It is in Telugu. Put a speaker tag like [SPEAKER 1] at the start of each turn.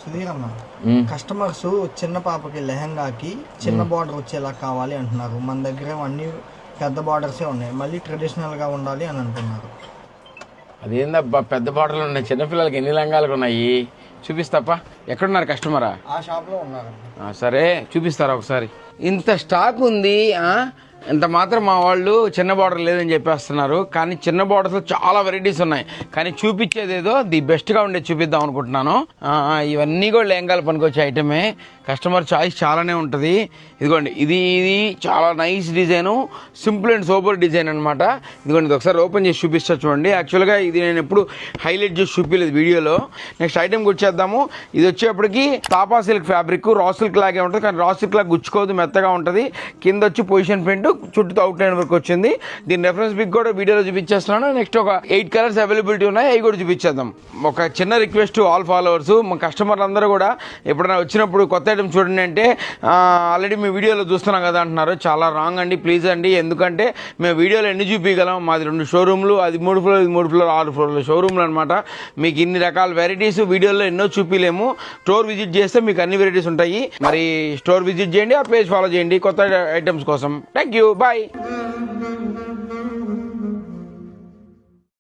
[SPEAKER 1] సుధీర్ అన్న, కస్టమర్స్ చిన్న పాపకి లెహంగాకి చిన్న బార్డర్ వచ్చేలా కావాలి అంటున్నారు. మన దగ్గర అన్ని పెద్ద బార్డర్సే ఉన్నాయి, మళ్ళీ ట్రెడిషనల్ గా ఉండాలి అని అంటున్నారు.
[SPEAKER 2] అదేందబ్బా పెద్ద బాటలు ఉన్నాయి, చిన్నపిల్లలకి ఎన్ని లంగాలు ఉన్నాయి చూపిస్తాపా. ఎక్కడున్నారు కస్టమరా?
[SPEAKER 1] ఆ షాప్ లో ఉన్నారు.
[SPEAKER 2] సరే చూపిస్తారా ఒకసారి. ఇంత స్టాక్ ఉంది, ఇంత మాత్రం మా వాళ్ళు చిన్న బార్డర్ లేదని చెప్పేస్తున్నారు. కానీ చిన్న బార్డర్స్లో చాలా వెరైటీస్ ఉన్నాయి, కానీ చూపించేది ఏదో ది బెస్ట్గా ఉండేది చూపిద్దాం అనుకుంటున్నాను. ఇవన్నీ కూడా లెహంగాలు పనికొచ్చే ఐటమే. కస్టమర్ చాయిస్ చాలానే ఉంటుంది. ఇదిగోండి, ఇది చాలా nice design, simple and super design అనమాట. ఇదిగోండి, ఇది ఒకసారి ఓపెన్ చేసి చూపిస్తా చూడండి. యాక్చువల్గా ఇది నేను ఎప్పుడు హైలైట్ చేసి చూపించలేదు వీడియోలో. నెక్స్ట్ ఐటెంకి వచ్చేద్దాము. ఇది వచ్చేప్పటికి Thapa silk fabric, raw silk లాగే ఉంటుంది, కానీ రా సిల్క్ లాగా గుచ్చుకోదు, మెత్తగా ఉంటుంది. కింద వచ్చి పొజిషన్ ప్రింట్, చుట్టూ అవుట్ లైన్ వరకు వచ్చింది. దీని రెఫరెన్స్ పిక్ కూడా వీడియోలో చూపించేస్తున్నాను. నెక్స్ట్ ఒక 8 కలర్స్ అవైలబిలిటీ ఉన్నాయి, అవి కూడా చూపించేద్దాం. ఒక చిన్న రిక్వెస్ట్ ఆల్ ఫాలోవర్స్, మా కస్టమర్లు అందరూ కూడా ఎప్పుడైనా వచ్చినప్పుడు కొత్త ఐటమ్ చూడండి అంటే ఆల్రెడీ మీ వీడియోలో చూస్తున్నాం కదా అంటున్నారు. చాలా రాంగ్ అండి, ప్లీజ్ అండి. ఎందుకంటే మేము వీడియోలో ఎన్ని చూపించగలం, మాది 2 షోరూమ్లు, అది 3 ఫ్లోర్, ఇది 3 ఫ్లోర్, 6 ఫ్లోర్ల షోరూమ్లు అనమాట. మీకు ఇన్ని రకాల వెరైటీస్ వీడియోలో ఎన్నో చూపించలేము. స్టోర్ విజిట్ చేస్తే మీకు అన్ని వెరైటీస్ ఉంటాయి. మరి స్టోర్ విజిట్ చేయండి, ఆ పేజ్ ఫాలో చేయండి కొత్త ఐటమ్స్ కోసం. Thank you, bye.